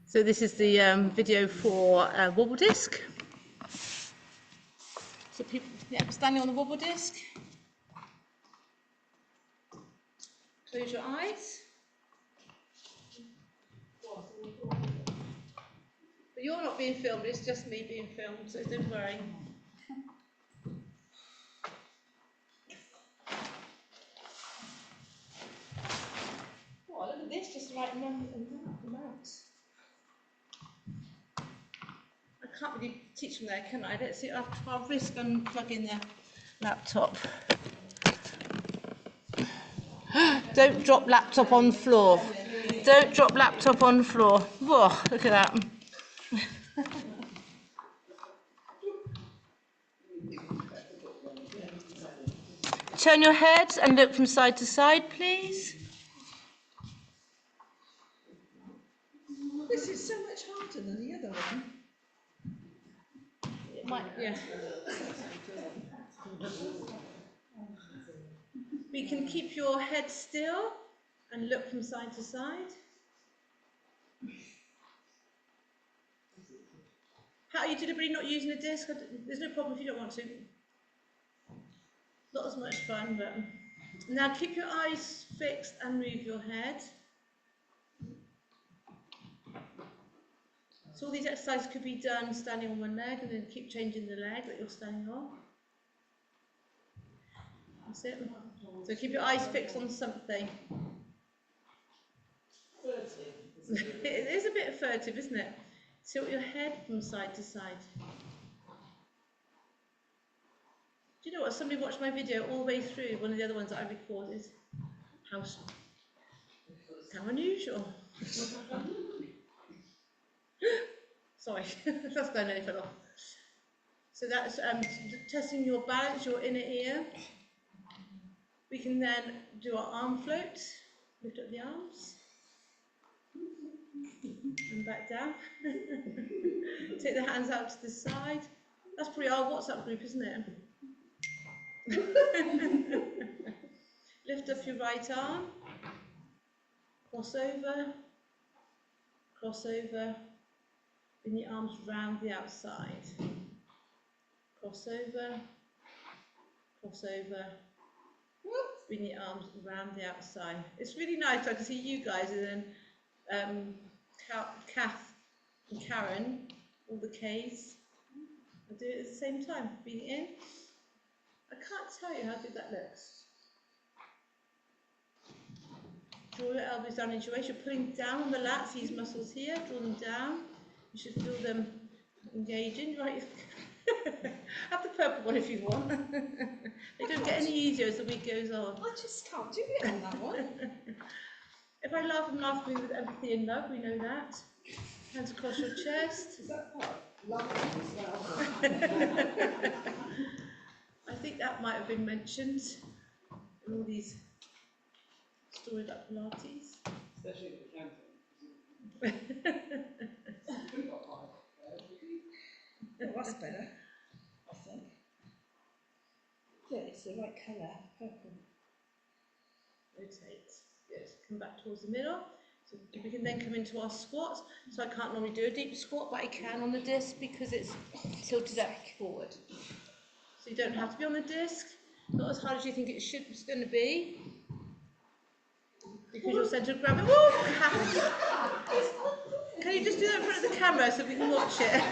So this is the video for wobble disc. So people, standing on the wobble disc. Close your eyes. But you're not being filmed, it's just me being filmed, so don't worry. Oh, look at this, just the right amount. I can't really teach them there, can I? Let's see, I'll risk unplugging their laptop. Don't drop laptop on floor. Don't drop laptop on floor. Whoa, look at that. Turn your head and look from side to side, please. This is so much harder than the other one. It might, yeah. We can keep your head still and look from side to side. How are you deliberately not using a disc? There's no problem if you don't want to. Not as much fun, but now keep your eyes fixed and move your head. So all these exercises could be done standing on one leg and then keep changing the leg that you're standing on. That's it. So keep your eyes fixed on something. It is a bit furtive, isn't it? Tilt your head from side to side. Do you know what? Somebody watched my video all the way through, one of the other ones that I recorded. How unusual. Sorry, that's going any further off. So that's testing your balance, your inner ear. We can then do our arm float. Lift up the arms. And back down. Take the hands out to the side. That's probably our WhatsApp group, isn't it? Lift up your right arm. Cross over. Cross over. Bring the arms round the outside. Cross over. Cross over. Bring the arms round the outside. It's really nice. I can see you guys and then Kath and Karen, all the K's. I'll do it at the same time. Breathe in. I can't tell you how good that looks. Draw your elbows down into your waist. You're pulling down on the lats, these muscles here. Draw them down. You should feel them engaging. Right. Have the purple one if you want. They don't get any easier as the week goes on. I just can't do it on that one. If I laugh and laugh with empathy and love, we know that. Hands across your chest. Is that part? Laughing as well. I think that might have been mentioned in all these stories about Pilates. Especially if you're counting. Oh, that's better, I think. Yeah, it's the right colour, purple. Rotate. Good. Come back towards the middle. So we can then come into our squat. So I can't normally do a deep squat, but I can on the disc because it's tilted up forward. So you don't have to be on the disc. Not as hard as you think it's going to be. Because your centre of gravity. Can you just do that in front of the camera so we can watch it?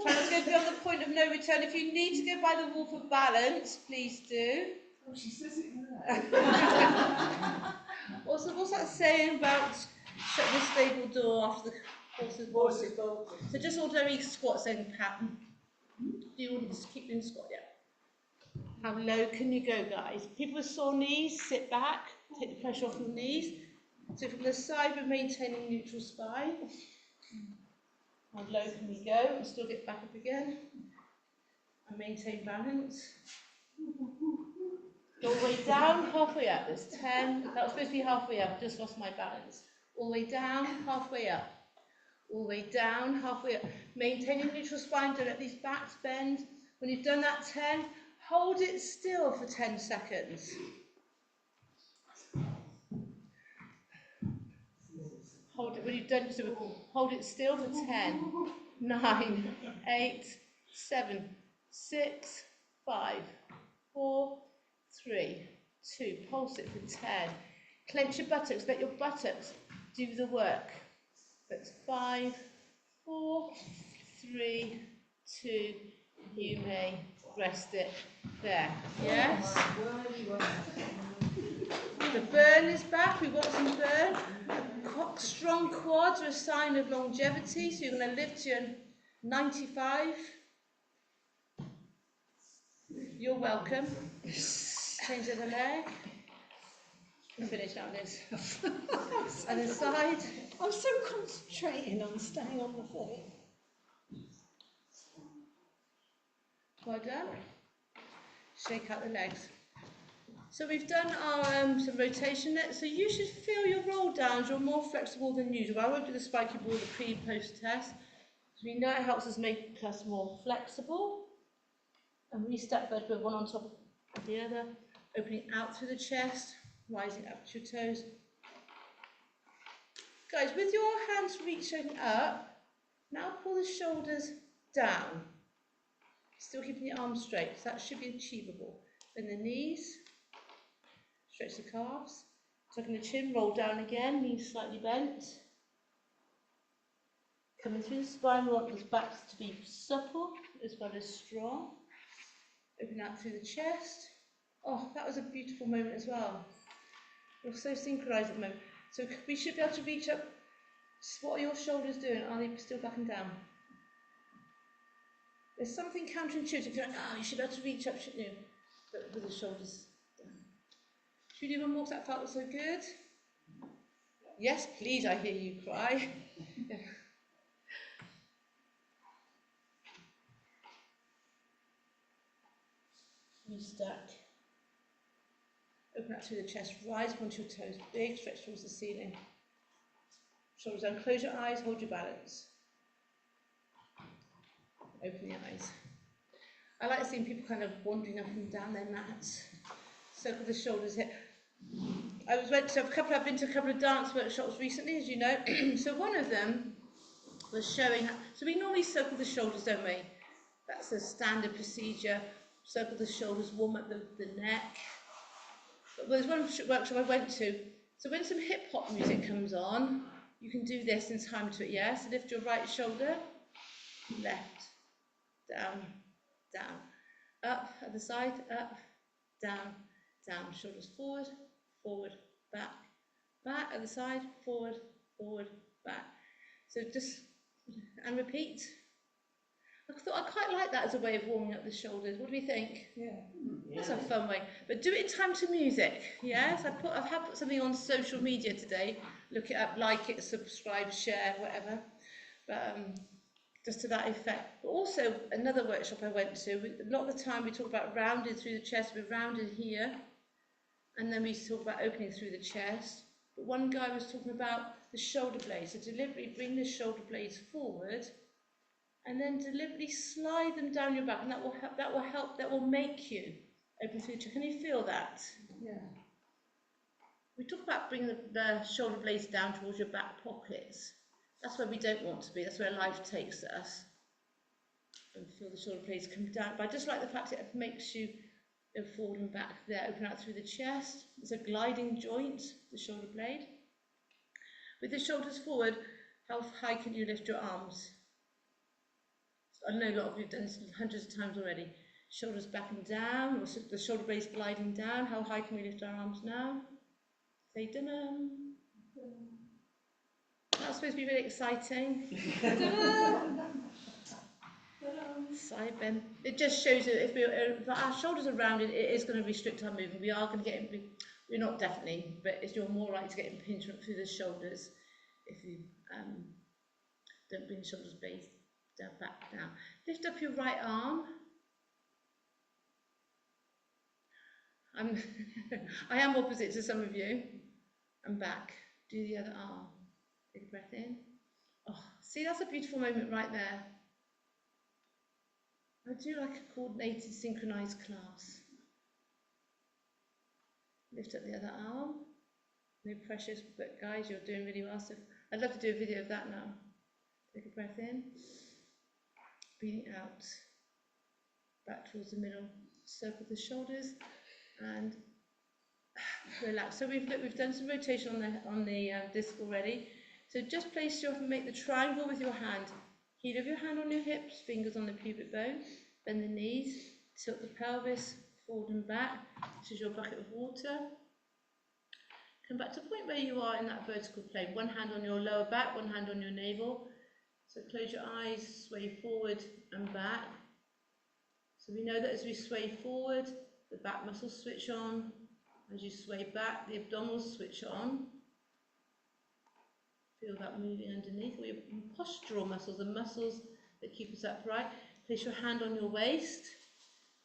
Try not to go beyond the point of no return. If you need to go by the wall for balance, please do. Oh, she's sitting there. Also, what's that saying about shut the stable door after the horses bolted? So just ordinary squat saying pattern. Do you want to keep doing the squat? Yeah. How low can you go, guys? People with sore knees, sit back, take the pressure off your knees. So from the side, we're maintaining neutral spine. How low can we go and still get back up again? And maintain balance. Go all the way down, halfway up. There's 10. That was supposed to be halfway up. Just lost my balance. All the way down, halfway up. All the way down, halfway up. Maintaining neutral spine. Don't let these backs bend. When you've done that 10, hold it still for 10 seconds. Hold it, when you've done, so hold it still for 10, 9, 8, 7, 6, 5, 4, 3, 2. Pulse it for 10. Clench your buttocks, let your buttocks do the work. That's 5, 4, 3, 2. You may rest it there. Yes? The burn is back. We've got some burn. Strong quads are a sign of longevity. So you're going to lift to your 95. You're welcome. Change the other leg. And finish now, Liz. Other side. I'm so concentrating on staying on the feet. Well done. Shake out the legs. So we've done our some rotation there. So you should feel your roll downs. You're more flexible than usual. I won't do the spiky ball, the pre and post test. Because we know it helps us make us more flexible. And we step vertebra one on top of the other, opening out through the chest, rising up to your toes. Guys, with your hands reaching up, now pull the shoulders down. Still keeping your arms straight, so that should be achievable. Bend the knees, stretch the calves, tucking the chin, roll down again, knees slightly bent. Coming through the spine, we want the backs to be supple as well as strong. Open out through the chest. Oh, that was a beautiful moment as well. We're so synchronized at the moment. So we should be able to reach up. What are your shoulders doing? Are they still back and down? There's something counterintuitive. You're like, oh, you should be able to reach up, shouldn't you? But with the shoulders down. Should we do one more? That felt so good. Yes, please, I hear you cry. Restack. Open up through the chest, rise up onto your toes, big stretch towards the ceiling. Shoulders down, close your eyes, hold your balance. Open the eyes. I like seeing people kind of wandering up and down their mats. Circle the shoulders here. I've been to a couple of dance workshops recently, as you know. So one of them was showing, so we normally circle the shoulders, don't we? That's a standard procedure. Circle the shoulders, warm up the neck. But there's one workshop I went to. So when some hip hop music comes on, you can do this in time to it, yeah? So lift your right shoulder, left, down, down. Up, at the side, up, down, down. Shoulders forward, forward, back. Back, at the side, forward, forward, back. So just, and repeat. I thought I quite like that as a way of warming up the shoulders. What do we think? Yeah. That's a fun way. But do it in time to music. Yes, I have put something on social media today. Look it up, like it, subscribe, share, whatever. But just to that effect. But also another workshop I went to. A lot of the time we talk about rounding through the chest. We're rounded here, and then we talk about opening through the chest. But one guy was talking about the shoulder blades. So deliberately bring the shoulder blades forward. And then deliberately slide them down your back, and that will make you open through the chest. Can you feel that? Yeah. We talk about bringing the shoulder blades down towards your back pockets. That's where we don't want to be. That's where life takes us. And feel the shoulder blades come down. But I just like the fact it makes you go forward and back there. Open out through the chest. It's a gliding joint, the shoulder blade. With the shoulders forward, how high can you lift your arms? I know a lot of you have done this hundreds of times already. Shoulders back and down, or the shoulder blades gliding down. How high can we lift our arms now? Say dun. That's supposed to be really exciting. Side bend. It just shows that if our shoulders are rounded, it is going to restrict our movement. We are going to get, we're not definitely, but you're more likely to get impingement through the shoulders if you don't bring the shoulders blades down, back down. Lift up your right arm. I am opposite to some of you. And back. Do the other arm. Take a breath in. Oh, see, that's a beautiful moment right there. I do like a coordinated, synchronized class. Lift up the other arm. No pressure, but guys, you're doing really well. So I'd love to do a video of that now. Take a breath in, breathing out, back towards the middle, circle the shoulders, and relax. So we've done some rotation on the disc already. So just place yourself and make the triangle with your hand. Heel of your hand on your hips, fingers on the pubic bone, bend the knees, tilt the pelvis forward and back. This is your bucket of water. Come back to the point where you are in that vertical plane. One hand on your lower back, one hand on your navel. So close your eyes, sway forward and back. So we know that as we sway forward, the back muscles switch on. As you sway back, the abdominals switch on. Feel that moving underneath. Or your postural muscles, the muscles that keep us upright. Place your hand on your waist.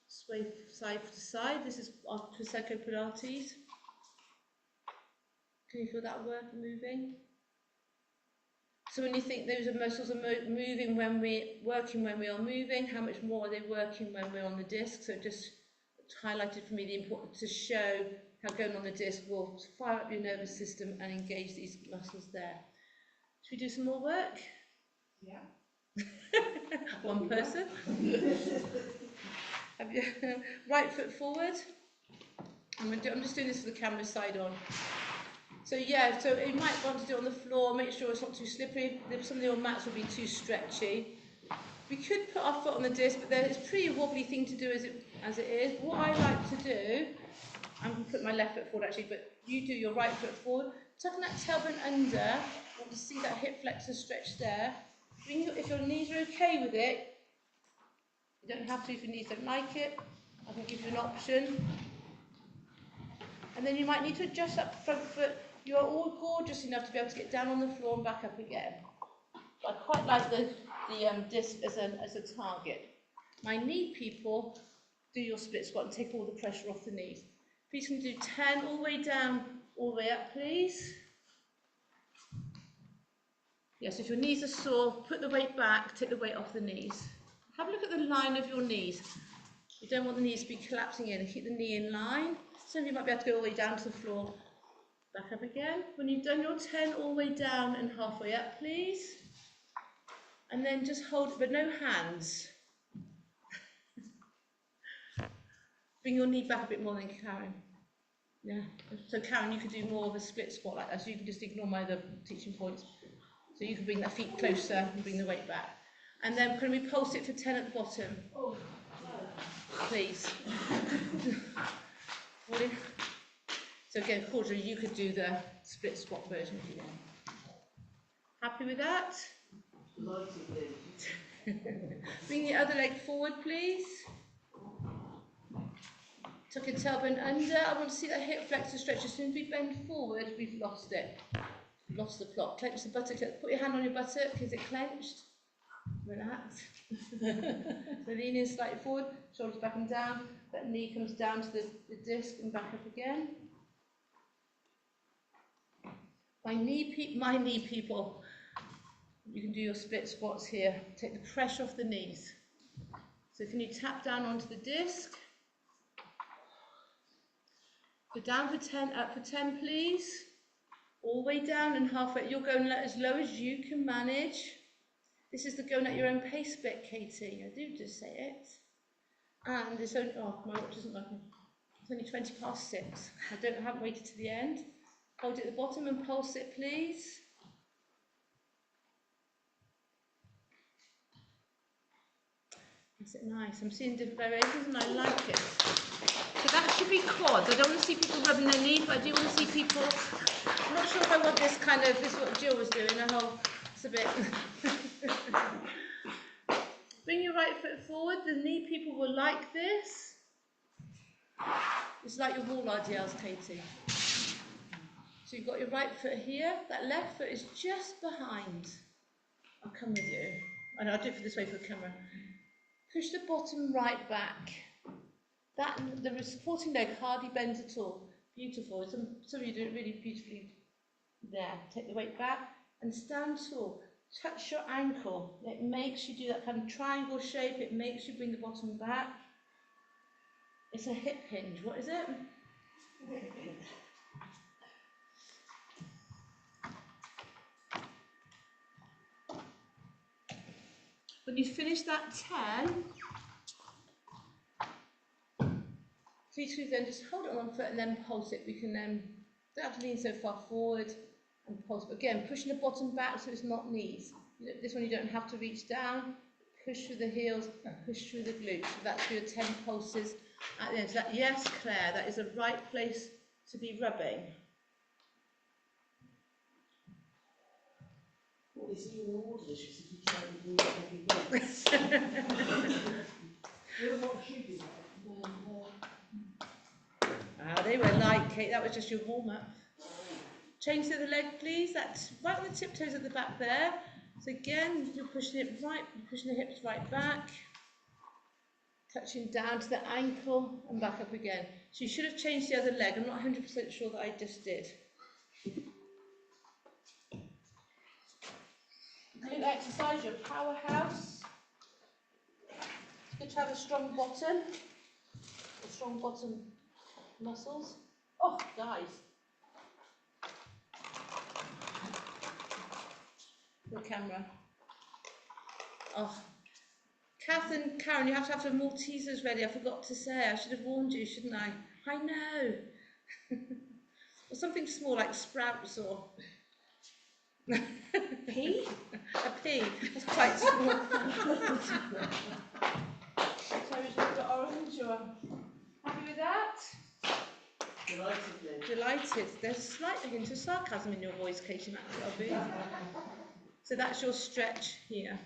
Sway side to side. This is our Prosecco Pilates. Can you feel that work moving? So when you think those muscles are moving when we're working when we are moving, how much more are they working when we're on the disc? So just highlighted for me the importance to show how going on the disc will fire up your nervous system and engage these muscles there. Should we do some more work? Yeah. One person. Have you, right foot forward. I'm just doing this with the camera side on. So yeah, so you might want to do it on the floor, make sure it's not too slippery. Some of your mats will be too stretchy. We could put our foot on the disc, but it's a pretty wobbly thing to do as it is. What I like to do, I'm going to put my left foot forward actually, but you do your right foot forward. Tucking that tailbone under, I want to see that hip flexor stretch there. If your knees are okay with it, you don't have to if your knees don't like it. I can give you an option. And then you might need to adjust that front foot. You are all gorgeous enough to be able to get down on the floor and back up again. But I quite like the disc as a target. My knee people, do your split squat and take all the pressure off the knees. Please can do 10 all the way down, all the way up, please. Yes, if your knees are sore, put the weight back, take the weight off the knees. Have a look at the line of your knees. You don't want the knees to be collapsing in. Keep the knee in line. Some of you might be able to go all the way down to the floor. Back up again. When you've done your 10 all the way down and halfway up, please. And then just hold it, but no hands. Bring your knee back a bit more than Karen. Yeah. So Karen, you could do more of a split squat like that, so you can just ignore my other teaching points. So you can bring that feet closer and bring the weight back. And then can we pulse it for 10 at the bottom? Please. So again, Cordra, you could do the split squat version if you want. Happy with that? Bring the other leg forward, please. Tuck your tailbone under. I want to see that hip flexor stretch. As soon as we bend forward, we've lost it. Lost the plot. Clench the buttock. Put your hand on your buttock. Is it clenched? Relax. So lean in slightly forward, shoulders back and down. That knee comes down to the disc and back up again. My knee people. You can do your split squats here. Take the pressure off the knees. So can you tap down onto the disc? Go down for 10, up for 10, please. All the way down and halfway. You're going as low as you can manage. This is the going at your own pace bit, Katie. I do just say it. And it's only, oh, my watch isn't working. It's only 20 past 6. I haven't waited to the end. Hold it at the bottom and pulse it, please. Is it nice? I'm seeing different variations and I like it. So that should be quads. I don't want to see people rubbing their knees, but I do want to see people. I'm not sure if I want this kind of, this is what Jill was doing, it's a bit. Bring your right foot forward. The knee people will like this. It's like your wall RDLs, Katie. So you've got your right foot here. That left foot is just behind. I'll come with you. And I'll do it for this way for the camera. Push the bottom right back. The supporting leg hardly bends at all. Beautiful. Some of you do it really beautifully there. Take the weight back and stand tall. Touch your ankle. It makes you do that kind of triangle shape. It makes you bring the bottom back. It's a hip hinge. What is it? When you finish that 10, please then just hold it on one foot and then pulse it. We can don't have to lean so far forward and pulse. But again, pushing the bottom back so it's not knees. This one you don't have to reach down. Push through the heels, push through the glutes. So that's for your 10 pulses at the end. So that, yes, Claire, that is the right place to be rubbing. Well, is it all delicious if you try and do heavy weights? Well, what should you Ah, they were light, Kate. That was just your warm-up. Change to the leg, please. That's right on the tiptoes at the back there. So again, you're pushing it right, pushing the hips right back, touching down to the ankle and back up again. So you should have changed the other leg. I'm not 100% sure that I just did. Glute exercise, your powerhouse. It's good to have a strong bottom muscles. Oh, guys. The camera. Oh, Kath and Karen, you have to have some Maltesers ready. I forgot to say. I should have warned you, shouldn't I? I know. Or something small like sprouts or Pea? a pea. That's quite small. So we've got orange. Or happy with that? Delighted. There's a slight hint of sarcasm in your voice, Katie McElby. So that's your stretch here.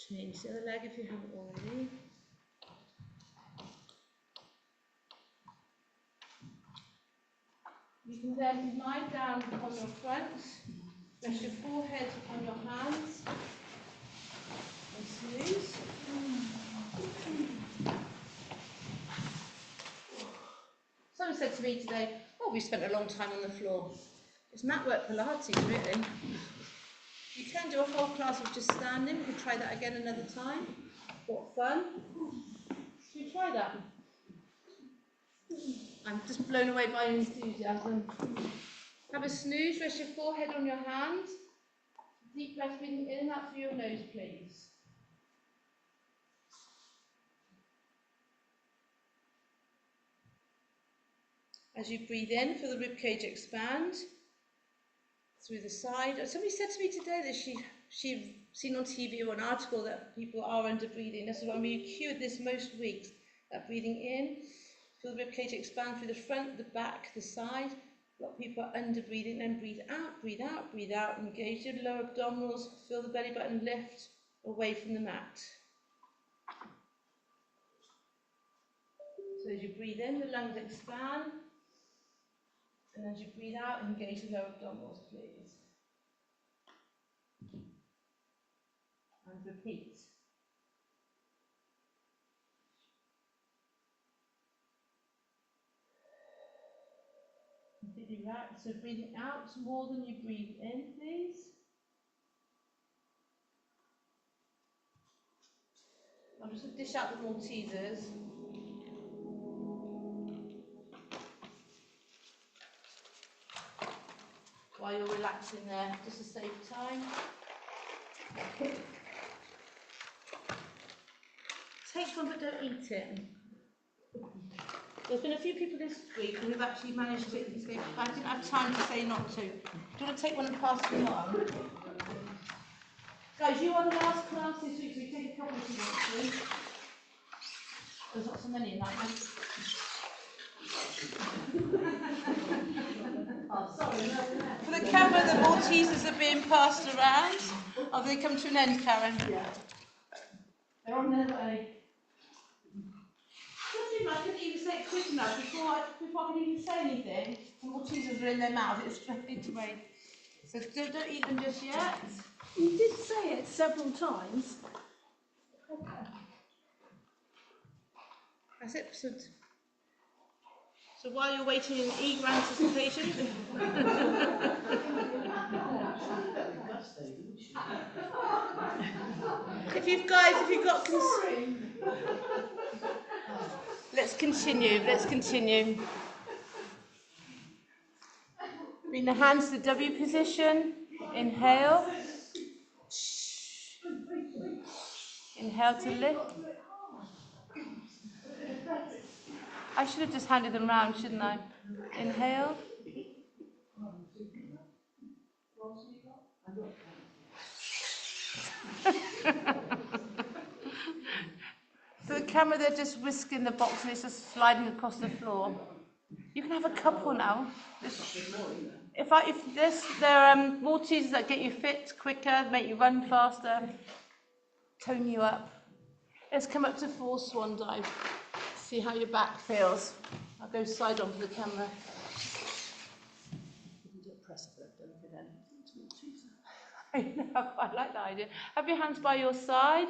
Change the other leg if you haven't already. You can then lie down on your front, rest your forehead on your hands, and smooth. Someone said to me today, oh, we spent a long time on the floor. It's mat work pilates, really. You can do a whole class of just standing. We can try that again another time. What fun. Should we try that? I'm just blown away by your enthusiasm. Have a snooze, rest your forehead on your hands. Deep breath breathing in and out through your nose, please. As you breathe in, feel the ribcage expand through the side. Somebody said to me today that she'd seen on TV or an article that people are under breathing. That's what I'm really cued this most weeks. That breathing in, feel the ribcage expand through the front, the back, the side. A lot of people are under breathing. Then breathe out, breathe out, breathe out. Engage your lower abdominals. Feel the belly button lift away from the mat. So as you breathe in, the lungs expand. And as you breathe out, engage the lower abdominals, please. And repeat. Completely relaxed. So breathing out more than you breathe in, please. I'm just going to dish out the Maltesers. While you're relaxing there, just to save time. Take one but don't eat it. There's been a few people this week and we've actually managed to say, I didn't have time to say not to. Do you want to take one and pass them on? Guys, you are the last class this week, so we take a couple if you want to. There's not so many in that one. Oh, sorry, no. For the camera, the Maltesers are being passed around. Oh, they come to an end, Karen? Yeah. They're on their way. I couldn't even say it quick enough before I could even say anything. The Maltesers are in their mouth, it's straight away. So don't eat them just yet. You did say it several times. That's it. So while you're waiting in eager anticipation. if you've got let's continue. Bring the hands to the W position. Inhale. Inhale to lift. I should have just handed them round, shouldn't I? Inhale. For the camera, they're just whisking the box and it's just sliding across the floor. You can have a couple now. If there are Maltesers that get you fit quicker, make you run faster, tone you up. Let's come up to full swan dive. See how your back feels. I'll go side on for the camera. You can do a press up then. I know, I like that idea. Have your hands by your side.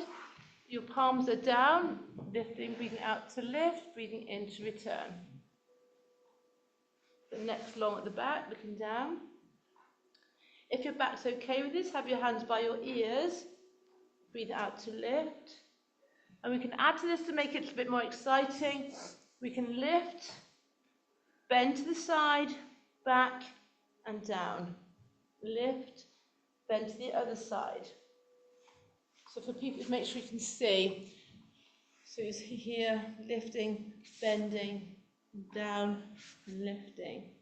Your palms are down. Lifting, breathing out to lift, breathing in to return. The neck's long at the back, looking down. If your back's okay with this, have your hands by your ears. Breathe out to lift. And we can add to this to make it a bit more exciting. We can lift, bend to the side, back and down. Lift, bend to the other side. So for people, make sure you can see. So it's here, lifting, bending, down, lifting.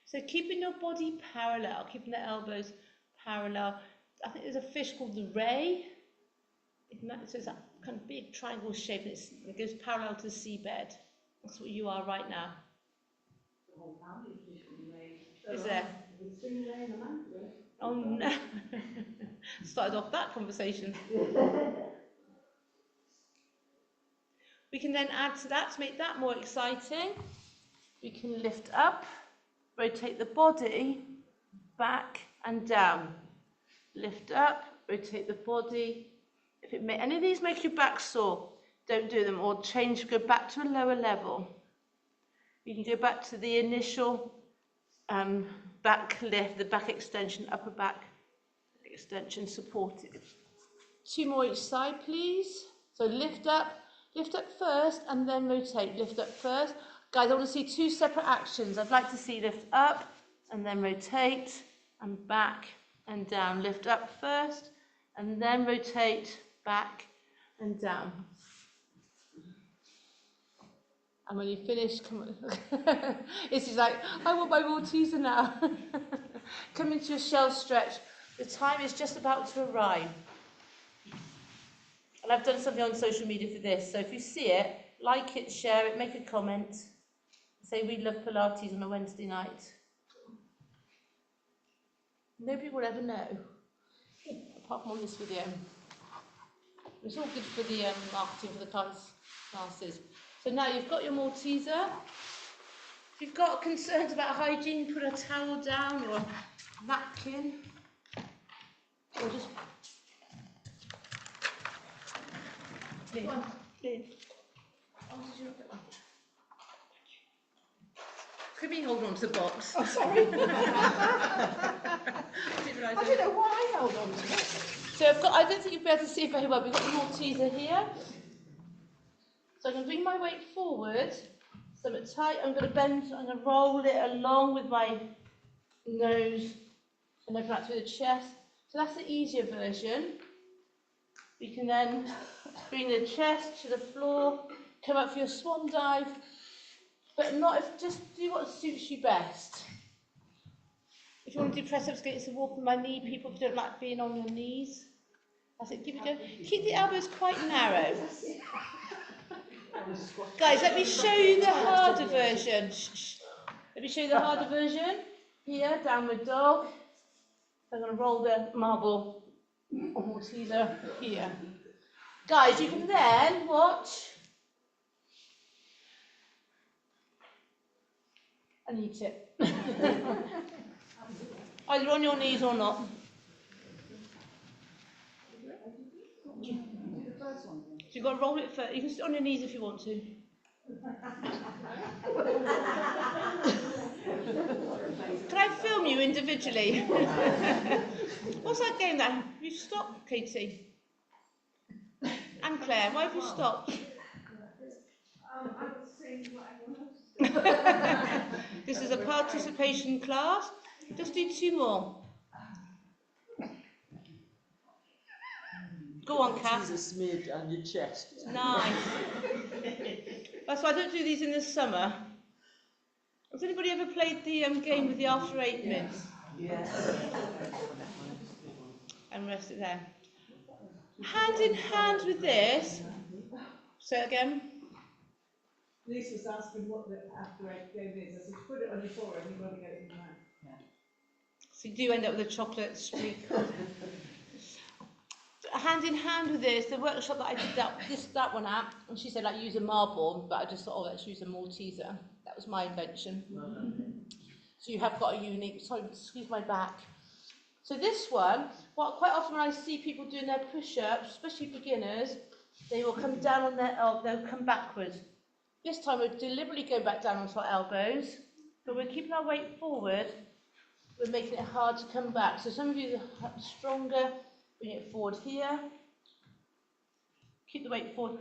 So keeping your body parallel, keeping the elbows parallel. I think there's a fish called the ray. So it's that kind of big triangle shape, and it goes parallel to the seabed. That's what you are right now. The whole family is fish from the ray. Is there? The stingray and the manta ray. Oh no. Started off that conversation. We can then add to that to make that more exciting. We can lift up, rotate the body back and down. Lift up, rotate the body. If any of these make your back sore, don't do them, or change, go back to a lower level. You can go back to the initial back lift, the back extension, upper back extension supported. 2 more each side, please. So lift up first and then rotate. Lift up first. Guys, I want to see 2 separate actions. I'd like to see lift up and then rotate and back and down. Lift up first and then rotate back and down. And when you finish, come on. It's just like, I want my Malteser now. Come into your shell stretch. The time is just about to arrive. And I've done something on social media for this. So if you see it, like it, share it, make a comment. Say we love Pilates on a Wednesday night. Nobody will ever know, apart from on this video. It's all good for the marketing for the classes. So now you've got your Malteser. If you've got concerns about hygiene, put a towel down or a napkin. Or just... Go on, Lynn. Oh, did you not get one? Could be holding on to the box. Oh, sorry. I I don't know why I held on to it. So I don't think you'll be able to see it very well. We've got the Malteser here. So I'm going to bring my weight forward, stomach tight. I'm going to bend, I'm going to roll it along with my nose and open out through the chest. So that's the easier version. We can then bring the chest to the floor, come up for your swan dive, but just do what suits you best. If you want to do press-ups against the wall, my knee, people don't like being on your knees. That's it, keep it going. Keep the elbows quite narrow. Guys, let me show you the harder version. Shh. Let me show you the harder version. Here, downward dog. I'm going to roll the marble or Malteser here. Guys, you can then watch and eat it. Either on your knees or not. So you've got to roll it first. You can sit on your knees if you want to. Can I film you individually? What's that game then? You stopped, Katie? And Claire, why have you stopped? I was saying what everyone else. This is a participation class. Just do 2 more. Go on, Kath. These are smeared on your chest. Nice. That's why I don't do these in the summer. Has anybody ever played the game with the after 8 minutes? Yes. And rest it there. Hand in hand with this. Say it again. Lisa was asking what the after 8 game is. I said, put it on your forehead, you've got to get it in your mouth. So you do end up with a chocolate streak. Hand in hand with this, the workshop that I did that one at, and she said like use a marble, but I just thought, oh, let's use a Malteser. That was my invention. So you have got a unique, sorry, excuse my back. So this one, quite often when I see people doing their push-ups, especially beginners, they will come down on their elbows, they'll come backwards. This time we're deliberately going back down onto our elbows, but we're keeping our weight forward. We're making it hard to come back. So some of you are stronger, bring it forward here. Keep the weight forward.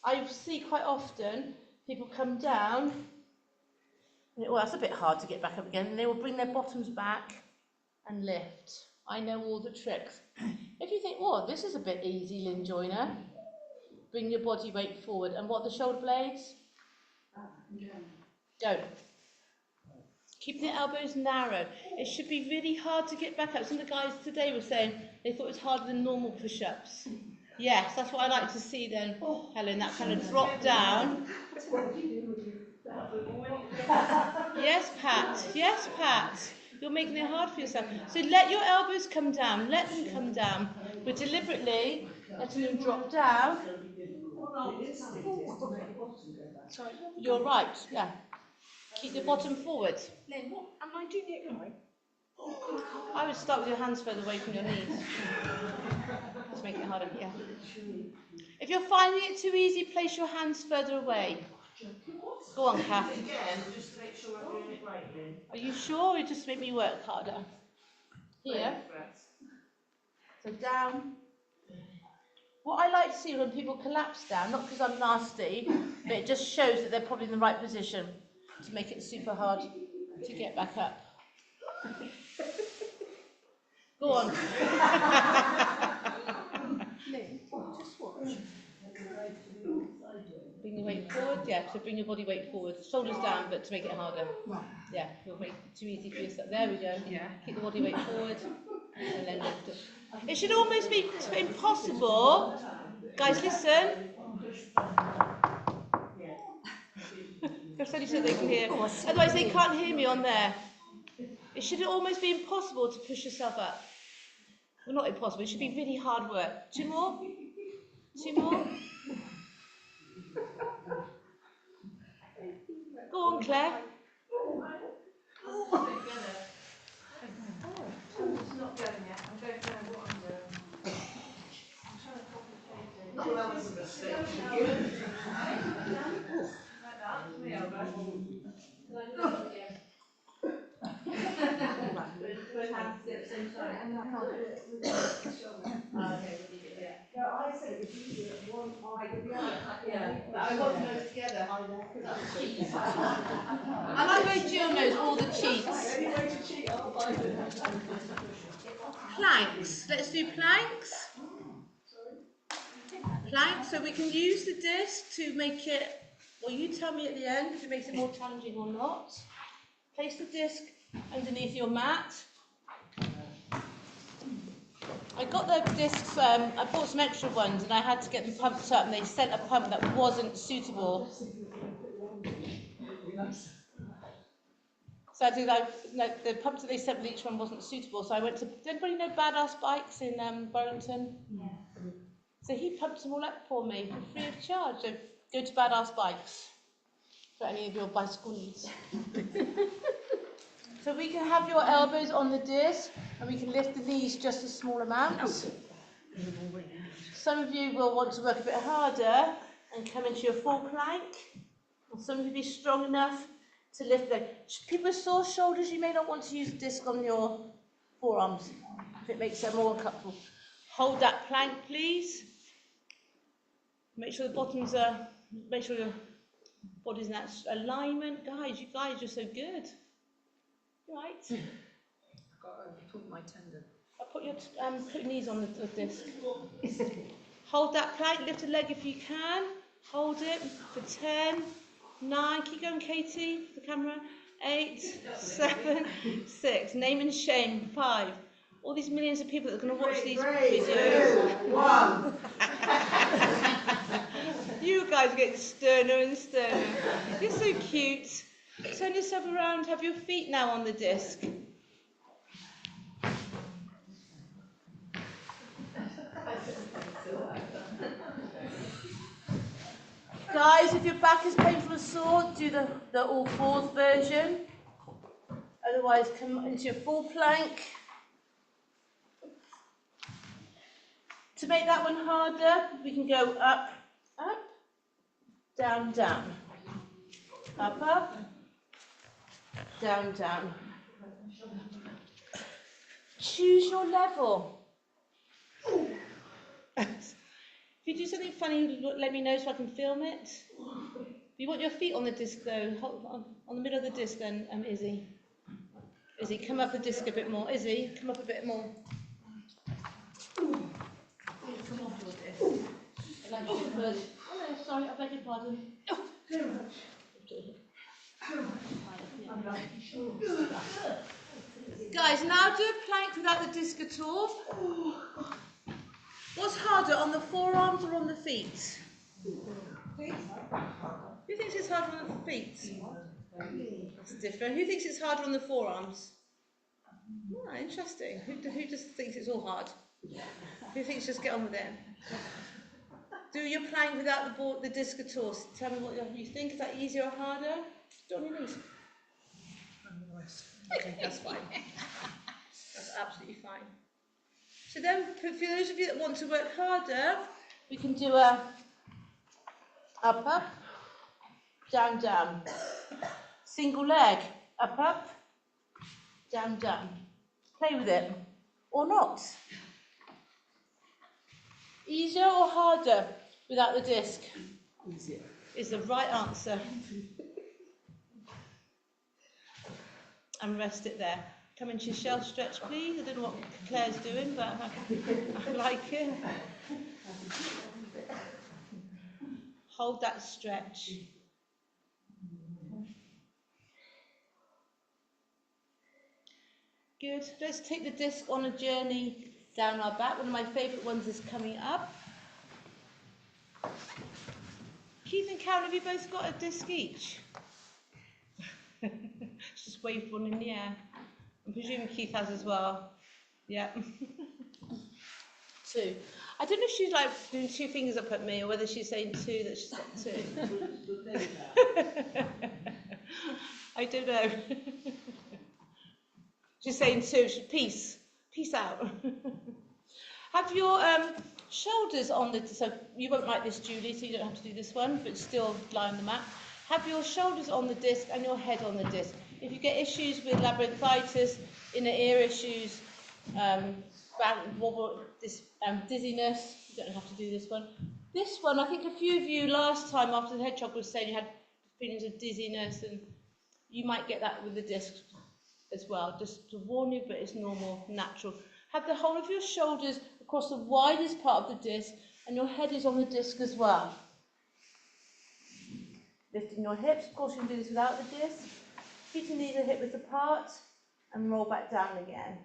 I see quite often people come down, and well, that's a bit hard to get back up again, and they will bring their bottoms back and lift. I know all the tricks. If you think, oh, this is a bit easy, Lynn Joyner, bring your body weight forward. And what are the shoulder blades? Don't. Keep the elbows narrow. It should be really hard to get back up. Some of the guys today were saying they thought it was harder than normal push-ups. Yes, that's what I like to see then, Helen, that kind of drop down. Yes, Pat. Yes, Pat. You're making it hard for yourself. So let your elbows come down. Let them come down. We're deliberately letting them drop down. Sorry. You're right, yeah. Keep your bottom forward. Lynn, what? Am I doing it right? I would start with your hands further away from your knees. Let's make it harder, yeah. If you're finding it too easy, place your hands further away. Go on, Kath. Again, just to make sure I'm doing it right then. Are you sure? Or just make me work harder? Here. So down. What I like to see when people collapse down, not because I'm nasty, but it just shows that they're probably in the right position to make it super hard to get back up. Go on. Lynn, just watch. Bring your weight forward, yeah, so bring your body weight forward. Shoulders down, but to make it harder. Right. Yeah, you'll make it too easy for yourself. There we go. Yeah. Keep the body weight forward, and then lift it. It should almost be impossible. Guys, listen. They're so they can hear. Otherwise, they can't hear me on there. It should almost be impossible to push yourself up. Well, not impossible. It should be really hard work. 2 more. 2 more. Go on, Claire. It's not going yet. I don't know what I'm doing. I'm trying to complicate it. Oh, that was a mistake. Like that, my elbow. Both hands at the same time. And I can't do it with the shoulder. Okay, yeah. No, I said it was easier at one eye with the other. Yeah, but I want those together. And I'm going Jill knows all the cheats. Any way to cheat, I'll find it. Planks. Let's do planks. Planks. So we can use the disc to make it. Well, you tell me at the end if it makes it more challenging or not. Place the disc underneath your mat. I got the discs, I bought some extra ones and I had to get them pumped up and they sent a pump that wasn't suitable. So I did, the pump that they sent with each one wasn't suitable, so I went to, does anybody know Badass Bikes in Burlington? Yeah. So he pumped them all up for me for free of charge. So go to Badass Bikes for any of your bicycle needs. So we can have your elbows on the disc and we can lift the knees just a small amount. Some of you will want to work a bit harder and come into your full plank. And some of you be strong enough to lift them. People with sore shoulders, you may not want to use a disc on your forearms if it makes them more uncomfortable. Hold that plank, please. Make sure the bottoms are, make sure your body's in that alignment. Guys, you guys are so good. Right. I've got pulled my tendon. I'll put your knees on the disc. Hold that plank, lift a leg if you can. Hold it for 10, 9, keep going Katie, for the camera. 8, 7, 6, name and shame, 5. All these millions of people that are going to watch these videos. 2, 1. You guys are getting sterner and sterner. You're so cute. Turn yourself around, have your feet now on the disc. Guys, if your back is painful or sore, do the all fours version. Otherwise, come into your full plank. To make that one harder, we can go up, up, down, down. Up, up, down, down. Choose your level. If you do something funny, let me know so I can film it. If you want your feet on the disc though, on the middle of the disc then, Izzy. Izzy, come up the disc a bit more. Izzy, come up a bit more. Come off your disc. Like you first. Oh no, sorry, I beg your pardon. Oh, too much. Guys, now do a plank without the disc at all. What's harder, on the forearms or on the feet? Who thinks it's harder on the feet? That's different. Who thinks it's harder on the forearms? Oh, interesting. Who just thinks it's all hard? Who thinks just get on with it? Do your plank without the disc at all. Tell me what you think. Is that easier or harder? Do it on your knees. Okay, that's fine. That's absolutely fine. So then, for those of you that want to work harder, we can do a up, up, down, down. Single leg, up, up, down, down. Play with it, or not. Easier or harder without the disc? Easier. Is the right answer. And rest it there. Come into your shelf stretch, please. I don't know what Claire's doing, but I like it. Hold that stretch. Good. Let's take the disc on a journey down our back. One of my favourite ones is coming up. Keith and Karen, have you both got a disc each? Just waved one in the air. I'm presuming Keith has as well. Yeah. 2. I don't know if she's like doing 2 fingers up at me or whether she's saying 2 that she's got 2. I don't know. She's saying 2. Peace. Peace out. Have your shoulders on the... So you won't like this, Julie, so you don't have to do this one, but still lie on the mat. Have your shoulders on the disc and your head on the disc. If you get issues with labyrinthitis, inner ear issues, wobble, dizziness, you don't have to do this one. This one, I think a few of you last time after the hedgehog was saying you had feelings of dizziness, and you might get that with the disc as well. Just to warn you, but it's normal, natural. Have the whole of your shoulders across the widest part of the disc, and your head is on the disc as well. Lifting your hips, of course you can do this without the disc. Feet and knees are hip width apart, and roll back down again.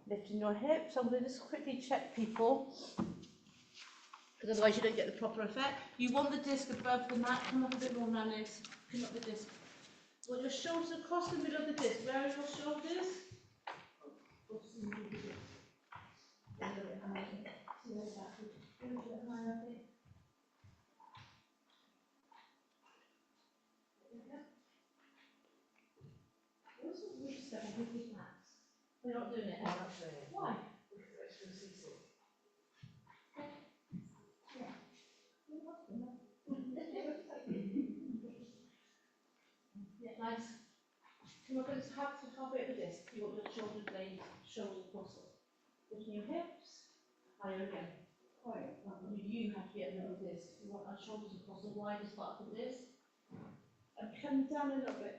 Lifting your hips. I'm going to just quickly check people, because otherwise you don't get the proper effect. You want the disc above the mat. Come up a bit more now, Liz. Come up the disc. You want your shoulders across the middle of the disc. Where are your shoulders? We're not doing it. Why? Yeah, nice. Come up and halfway up the disc. You want your shoulder blade, shoulders across it. Lifting your hips. Higher again. You have to be at the middle of the disc. You want our shoulders across the widest part of the disc. And come down a little bit,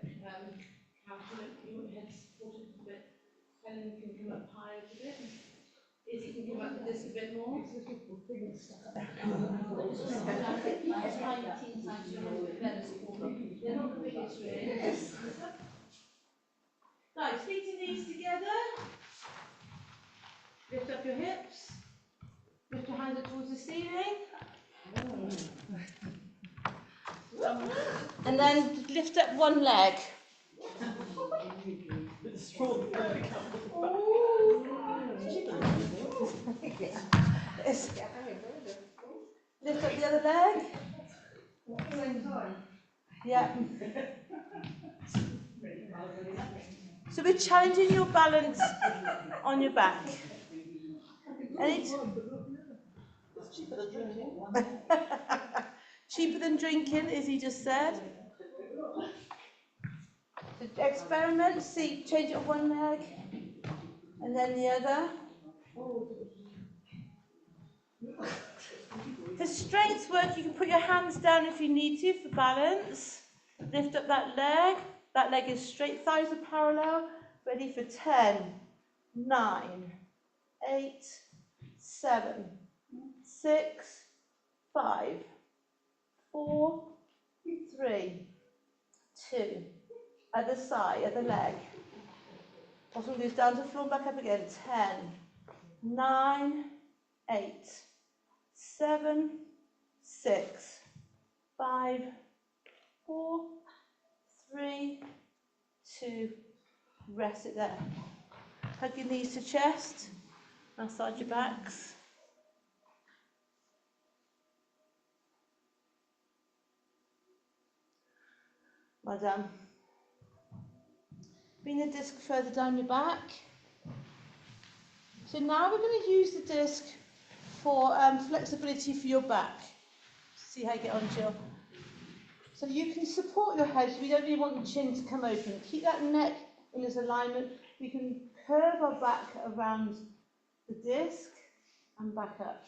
counter it. You want your head supported a bit. Helen can come up higher a bit. Izzy can come up the disc a bit more. It's little things stuck up. Just tiny teeny times you have a bit better support. They're not the biggest really. Nice, feet and knees together. Lift up your hips. Lift your hands up towards the ceiling. And then lift up one leg. With a straw going up. Lift up the other leg. Same time. Yeah. So we're challenging your balance on your back. And it's cheaper than drinking. cheaper than drinking, as he just said. So experiment, see, change it on one leg and then the other. For strength work, you can put your hands down if you need to for balance. Lift up that leg. That leg is straight, thighs are parallel. Ready for 10, 9, 8, 7, 6, 5, 4, 3, 2. Other side, other leg. Bottom goes down to the floor and back up again. 10, 9, 8, 7, 6, 5, 4, 3, 2. Rest it there. Hug your knees to chest. Massage your backs. Well done. Bring the disc further down your back. So now we're going to use the disc for flexibility for your back. See how you get on, Jill. So you can support your head, so we don't really want the chin to come open. Keep that neck in this alignment. We can curve our back around the disc and back up.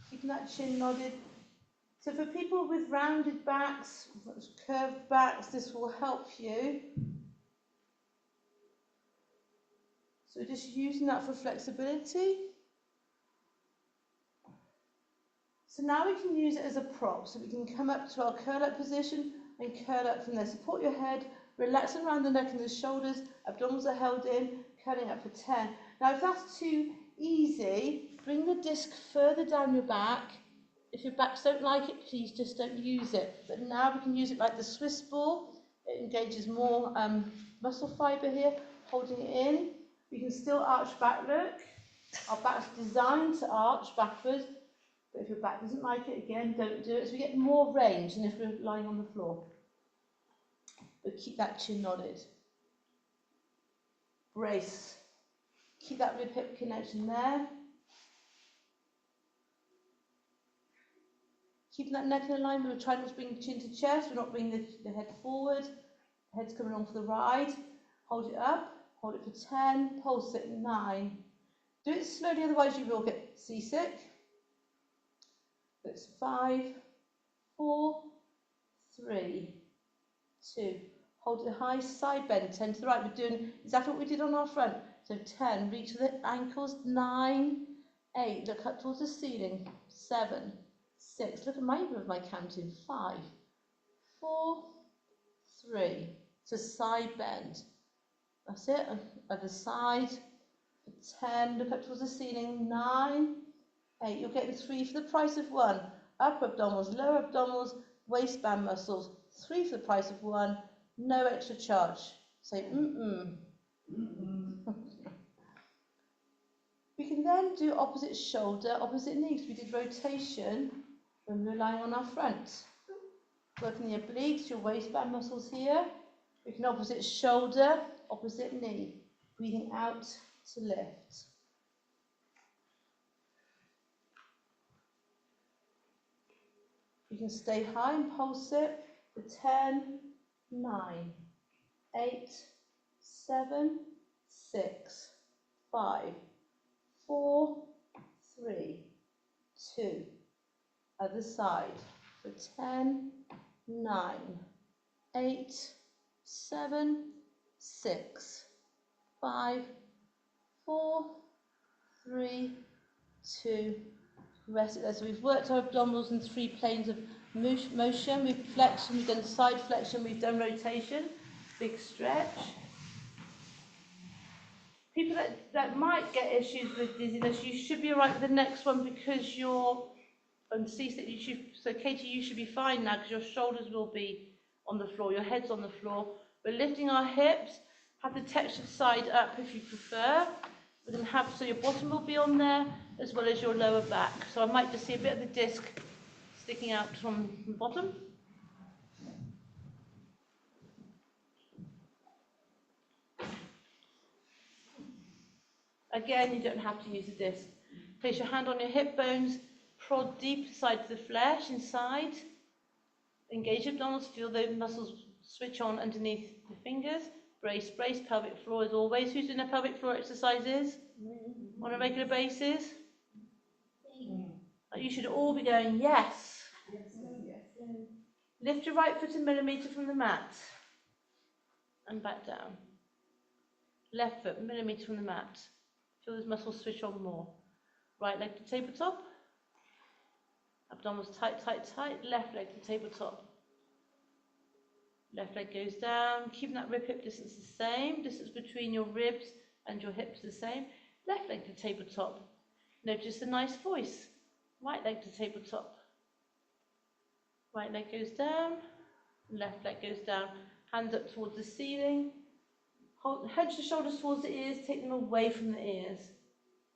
Keeping that chin nodded. So for people with rounded backs, curved backs, this will help you. So just using that for flexibility. So now we can use it as a prop. So we can come up to our curl up position and curl up from there. Support your head, relaxing around the neck and the shoulders, abdominals are held in, curling up for 10. Now if that's too easy, bring the disc further down your back. If your backs don't like it, please just don't use it. But now we can use it like the Swiss ball. It engages more muscle fibre here, holding it in. We can still arch back, look. Our back's designed to arch backwards. But if your back doesn't like it, again, don't do it. So we get more range than if we're lying on the floor. But keep that chin nodded. Brace. Keep that rib-hip connection there. Keeping that neck in alignment. We're trying not to bring chin to chest. We're not bringing the head forward. The head's coming on for the ride. Hold it up. Hold it for 10. Pulse it. 9. Do it slowly, otherwise you will get seasick. It's 5, 4, 3, 2. Hold it high, side bend, 10 to the right. We're doing exactly what we did on our front. So 10, reach for the ankles, 9, 8. Look up towards the ceiling, 7, 6. Look at my counting, 5, 4, 3. So side bend. That's it. Other side, 10. Look up towards the ceiling, 9, 8. You're getting 3 for the price of 1. Upper abdominals, lower abdominals, waistband muscles. 3 for the price of 1. No extra charge. Say We can then do opposite shoulder, opposite knee. We did rotation when we were lying on our front. Working your obliques, your waistband muscles here. We can opposite shoulder, opposite knee. Breathing out to lift. You can stay high and pulse it for 10, 9, 8, 7, 6, 5, 4, 3, 2. Other side for 10, 9, 8, 7, 6, 5, 4, 3, 2, rest it there. So we've worked our abdominals in 3 planes of motion. We've flexion, we've done side flexion, we've done rotation, big stretch. People that might get issues with dizziness, you should be alright with the next one because you're so Katie, you should be fine now because your shoulders will be on the floor, your head's on the floor. We're lifting our hips, have the textured side up if you prefer. We're going to have, so your bottom will be on there as well as your lower back. So I might just see a bit of the disc sticking out from the bottom. Again, you don't have to use a disc. Place your hand on your hip bones, prod deep inside the flesh, inside. Engage abdominals, feel the muscles switch on underneath the fingers. Brace, brace, pelvic floor as always. Who's doing their pelvic floor exercises on a regular basis? You should all be going, yes. Lift your right foot a millimetre from the mat and back down. Left foot, millimetre from the mat. Feel those muscles switch on more. Right leg to tabletop. Abdominals tight, tight, tight. Left leg to tabletop. Left leg goes down. Keeping that rib hip distance the same. Distance between your ribs and your hips the same. Left leg to tabletop. Notice the nice voice. Right leg to tabletop. Right leg goes down. Left leg goes down. Hands up towards the ceiling. Hunch the shoulders towards the ears. Take them away from the ears.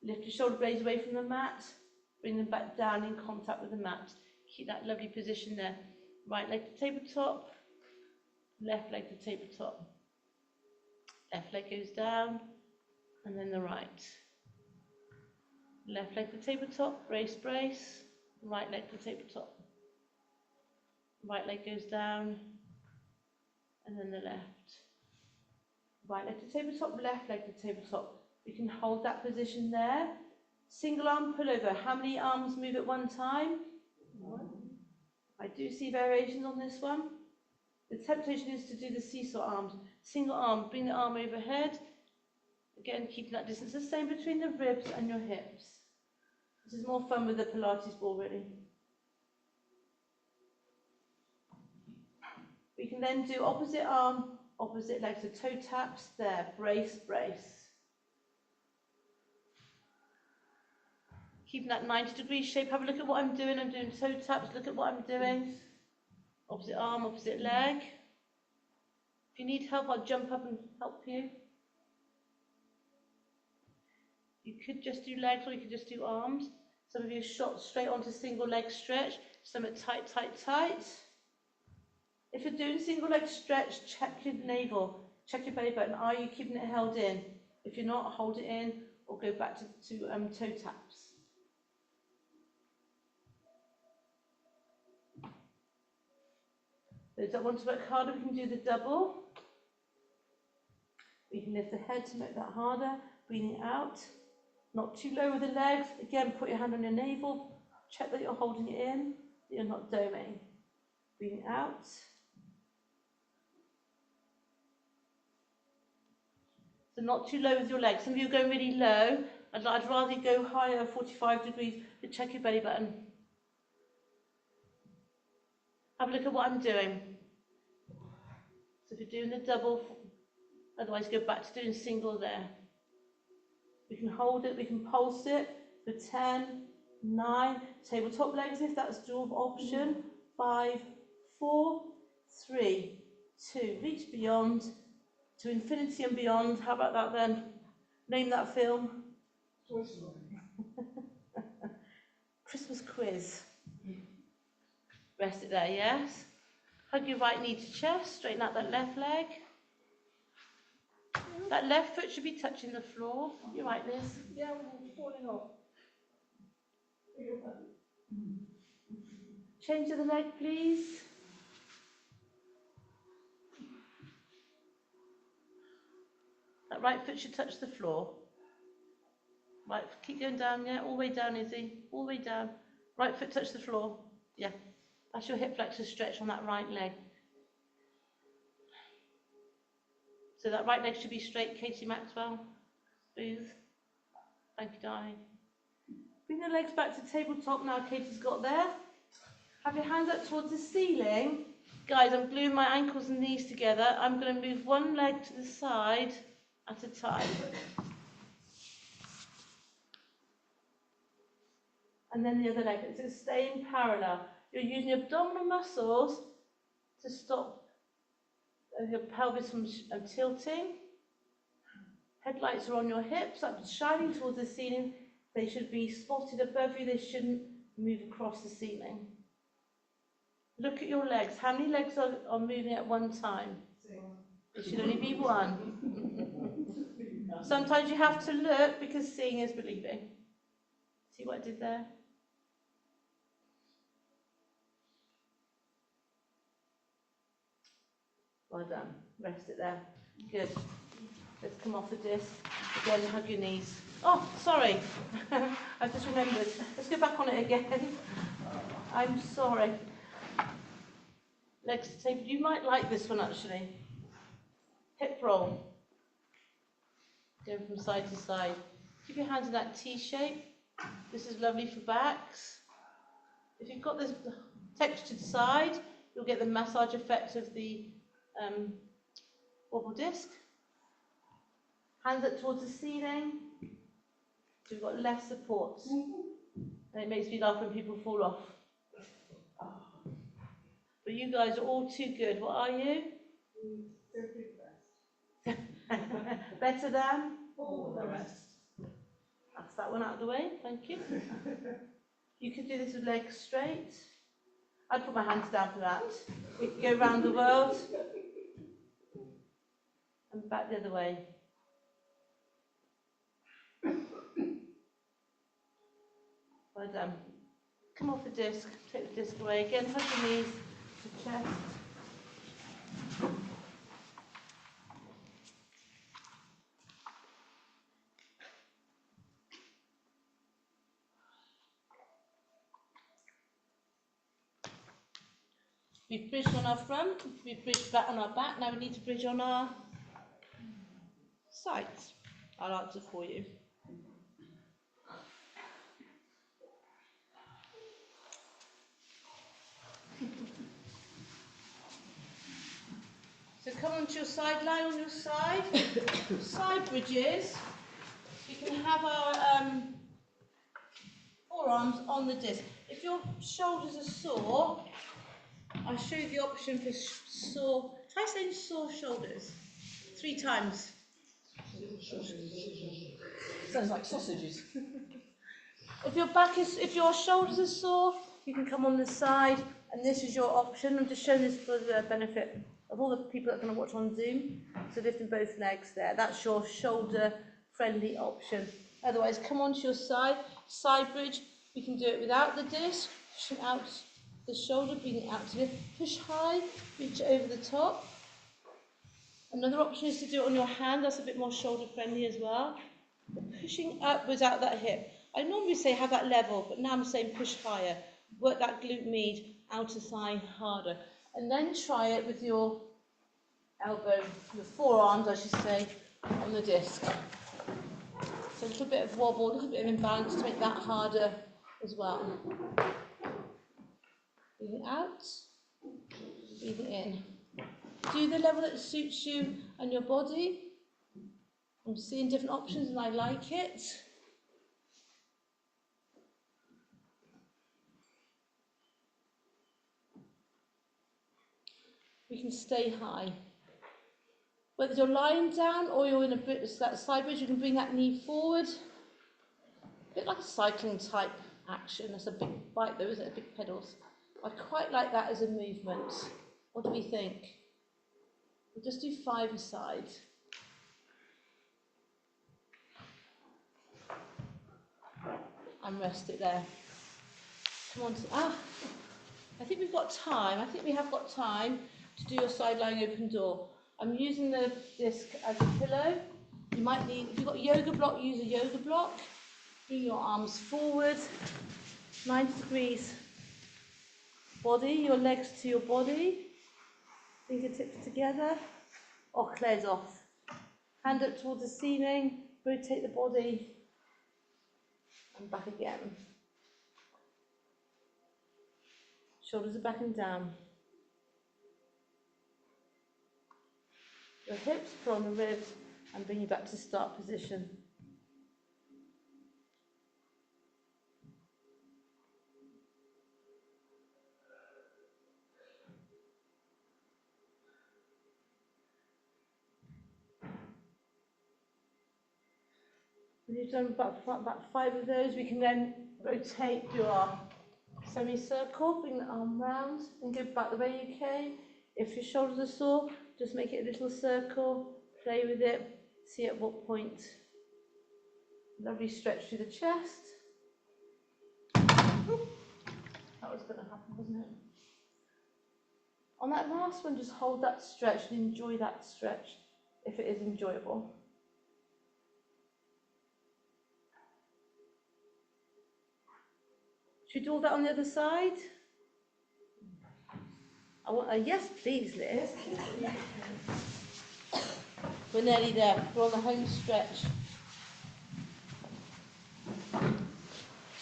Lift your shoulder blades away from the mat. Bring them back down in contact with the mat. Keep that lovely position there. Right leg to tabletop. Left leg to tabletop. Left leg goes down. And then the right. Left leg to tabletop. Brace, brace. Right leg to tabletop. Right leg goes down. And then the left. Right leg to tabletop. Left leg to tabletop. We can hold that position there. Single arm pullover. How many arms move at one time? 1. I do see variations on this one. The temptation is to do the seesaw arms. Single arm, bring the arm overhead. Again, keeping that distance the same between the ribs and your hips. This is more fun with the Pilates ball, really. We can then do opposite arm, opposite leg. So toe taps there. Brace, brace. Keeping that 90-degree shape. Have a look at what I'm doing. I'm doing toe taps. Look at what I'm doing. Opposite arm, opposite leg. If you need help, I'll jump up and help you. You could just do legs or you could just do arms. Some of you shot straight onto single leg stretch. Some are tight, tight, tight. If you're doing single leg stretch, check your navel. Check your belly button. Are you keeping it held in? If you're not, hold it in or go back to toe taps. Those that want to work harder, we can do the double. We can lift the head to make that harder. Breathing out. Not too low with the legs. Again, put your hand on your navel. Check that you're holding it in, that you're not doming. Breathing out. So not too low with your legs. Some of you are going really low. I'd rather you go higher, 45 degrees, but check your belly button. Have a look at what I'm doing. So if you're doing the double, otherwise go back to doing single there. We can hold it, we can pulse it for 10, 9, tabletop legs if that's your option. 5, 4, 3, 2. Reach beyond to infinity and beyond. How about that then? Name that film. Christmas quiz. Rest it there, yes. Hug your right knee to chest, straighten out that left leg. That left foot should be touching the floor. You're right, Liz. Yeah, I'm falling off. Change to the leg, please. That right foot should touch the floor. Right, keep going down, yeah, all the way down, Izzy. All the way down. Right foot touch the floor. Yeah. That's your hip flexor stretch on that right leg. So that right leg should be straight, Katie Maxwell. Booth. Thank you, darling. Bring the legs back to tabletop now Katie's got there. Have your hands up towards the ceiling. Guys, I'm gluing my ankles and knees together. I'm going to move one leg to the side at a time. And then the other leg. It's going to stay in parallel. You're using your abdominal muscles to stop your pelvis from tilting. Headlights are on your hips, up shining towards the ceiling. They should be spotted above you. They shouldn't move across the ceiling. Look at your legs. How many legs are moving at one time? It should only be one. Sometimes you have to look because seeing is believing. See what I did there? Well done. Rest it there. Good. Let's come off the disc. Again, hug your knees. Oh, sorry. I've just remembered. Let's go back on it again. I'm sorry. Legs to table. You might like this one actually. Hip roll. Going from side to side. Keep your hands in that T shape. This is lovely for backs. If you've got this textured side, you'll get the massage effect of the wobble disc. Hands up towards the ceiling. So we've got less support. And it makes me laugh when people fall off. But you guys are all too good. What are you? Better than? All the rest. That's that one out of the way. Thank you. You can do this with legs straight. I'd put my hands down for that. We can go around the world. And back the other way. Well done. Come off the disc. Take the disc away. Again, hug your knees, the chest. We've bridged on our front, we've bridged flat on our back, now we need to bridge on our sides. I'll answer for you. So come onto your side, lie on your side. Side bridges. We can have our forearms on the disc. If your shoulders are sore, I'll show you the option for sore. Try saying sore shoulders 3 times. Sounds like sausages. If your shoulders are sore, you can come on the side, and this is your option. I'm just showing this for the benefit of all the people that are going to watch on Zoom. So lifting both legs there. That's your shoulder-friendly option. Otherwise, come onto your side bridge. We can do it without the disc, pushing out the shoulder, bringing it out to lift, push high, reach over the top. Another option is to do it on your hand. That's a bit more shoulder friendly as well. But pushing upwards out that hip. I normally say have that level, but now I'm saying push higher. Work that glute med, outer thigh harder. And then try it with your elbow, your forearms I should say, on the disc. So a little bit of wobble, a little bit of imbalance to make that harder as well. Breathing out, breathing in. Do the level that suits you and your body. I'm seeing different options and I like it. We can stay high. Whether you're lying down or you're in a bit of that side bridge, you can bring that knee forward. A bit like a cycling type action. That's a big bike though, isn't it? Big pedals. I quite like that as a movement. What do we think? We'll just do 5 aside. And rest it there. Come on to, I think we've got time. I think we have got time to do your side lying open door. I'm using the disc as a pillow. You might need, if you've got a yoga block, use a yoga block. Bring your arms forward, 90 degrees. Body, your legs to your body. Fingertips together. Oh, Claire's off. Hand up towards the ceiling, rotate the body, and back again. Shoulders are back and down. Your hips pull on the ribs and bring you back to start position. When you've done about 5 of those, we can then rotate, do our semicircle, bring the arm round and go back the way you came. If your shoulders are sore, just make it a little circle, play with it, see at what point. Lovely stretch through the chest. That was going to happen, wasn't it? On that last one, just hold that stretch and enjoy that stretch if it is enjoyable. Should we do all that on the other side? I want a yes, please, Liz. We're nearly there. We're on the home stretch.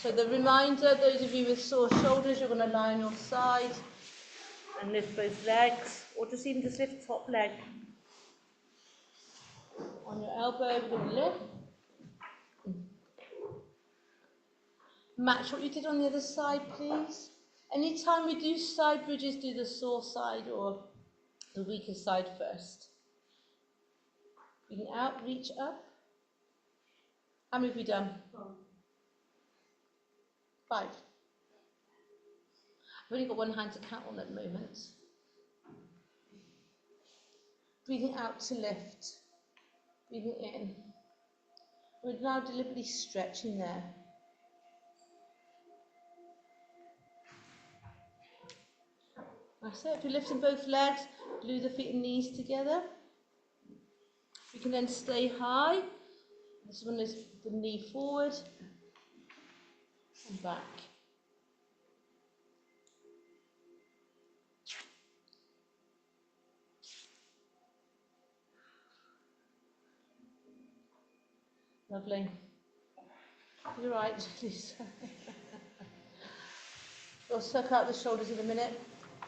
So the reminder, those of you with sore shoulders, you're going to lie on your side and lift both legs, or just lift top leg. On your elbow, we're going to lift. Match what you did on the other side, please. Anytime we do side bridges, do the sore side or the weaker side first. Bring it out, reach up. How many have we done? 5. I've only got one hand to count on at the moment. Breathing out to lift. Breathing in. We're now deliberately stretching there. That's it. If you're lifting both legs, glue the feet and knees together. You can then stay high. This one is the knee forward and back. Lovely. You're right, Lisa. We'll suck out the shoulders in a minute.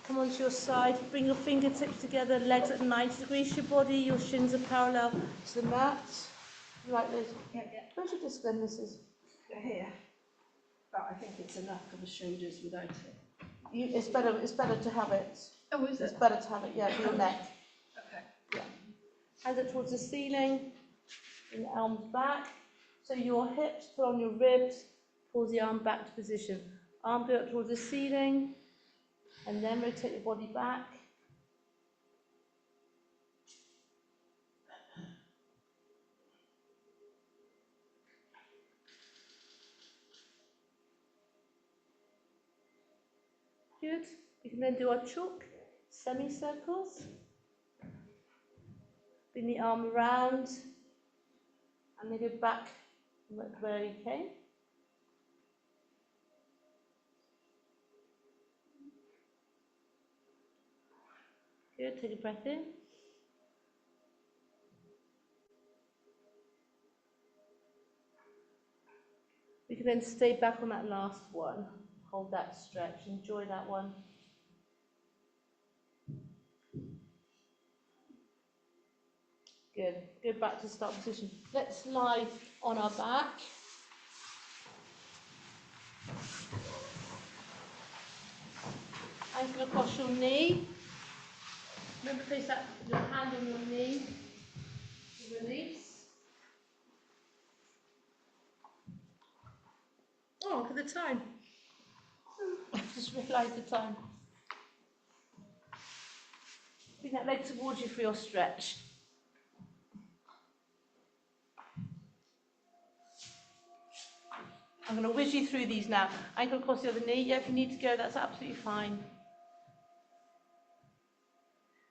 Come onto your side, bring your fingertips together, legs at 90 degrees to your body, your shins are parallel to the mat. Right, Liz? Yeah. Where's your disc then, Mrs.? Here. But I think it's enough for the shoulders without it. It's better to have it. Oh, is It's better to have it, yeah, for your neck. Okay. Yeah. Hands up towards the ceiling, bring the arms back. So your hips pull on your ribs, pulls the arm back to position. Arm go up towards the ceiling, and then rotate your body back. Good. We can then do our chalk semicircles. Bring the arm around, and then go back where you came. Good. Take a breath in. We can then stay back on that last one. Hold that stretch. Enjoy that one. Good. Go back to start position. Let's lie on our back. Ankle across your knee. Remember, place that your hand on your knee. Release. Oh, look at the time. I've just realised the time. Bring that leg towards you for your stretch. I'm going to whiz you through these now. Ankle across the other knee. Yeah, if you need to go, that's absolutely fine.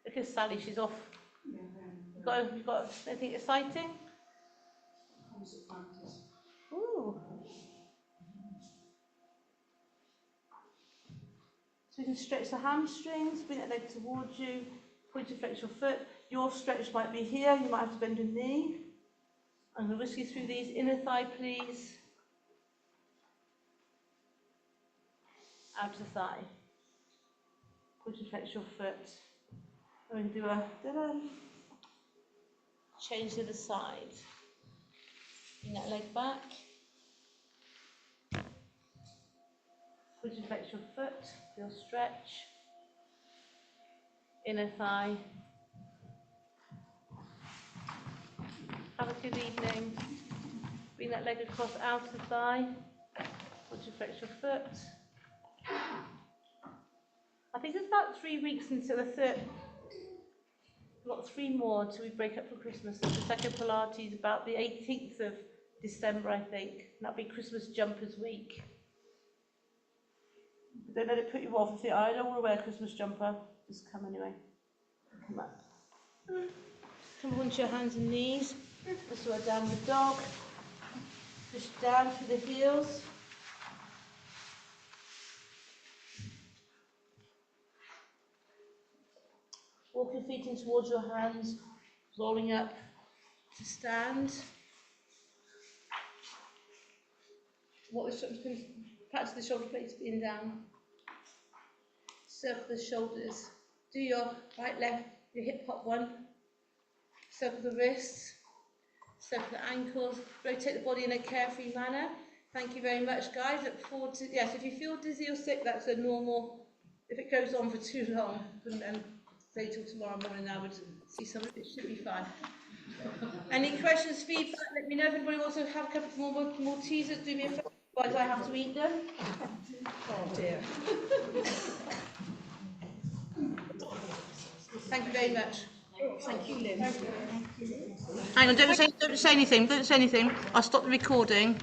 Look at Sally, she's off. You've got anything exciting? Ooh. So you can stretch the hamstrings, bring that leg towards you, point to flex your foot. Your stretch might be here, you might have to bend your knee. I'm going to whisk you through these. Inner thigh, please. Outer thigh. Push and flex your foot. And we can do a change to the side. Bring that leg back. Push and flex your foot. Feel stretch. Inner thigh. Have a good evening. Bring that leg across outer thigh. Push and flex your foot. I think it's about 3 weeks until the third. We've got 3 more until we break up for Christmas. The second Pilates is about the 18th of December, I think. And that'll be Christmas jumpers week. Don't let it put you off. If you think, I don't want to wear a Christmas jumper, just come anyway. Come up. Come onto your hands and knees. This is our downward dog. Push down through the heels. Walk your feet in towards your hands, rolling up to stand. Practice the shoulder blades being down. Circle the shoulders. Do your right, left, your hip hop one. Circle the wrists. Circle the ankles. Rotate the body in a carefree manner. Thank you very much, guys. Look forward to, yes, if you feel dizzy or sick, that's a normal, if it goes on for too long, then say till tomorrow morning, I would see something, it should be fine. Any questions, feedback, let me know. If anybody wants to have a couple more Maltesers, do me a favour, otherwise I have to eat them. Oh dear. Thank you very much. Thank you, Lynn. Hang on, don't say anything, I'll stop the recording.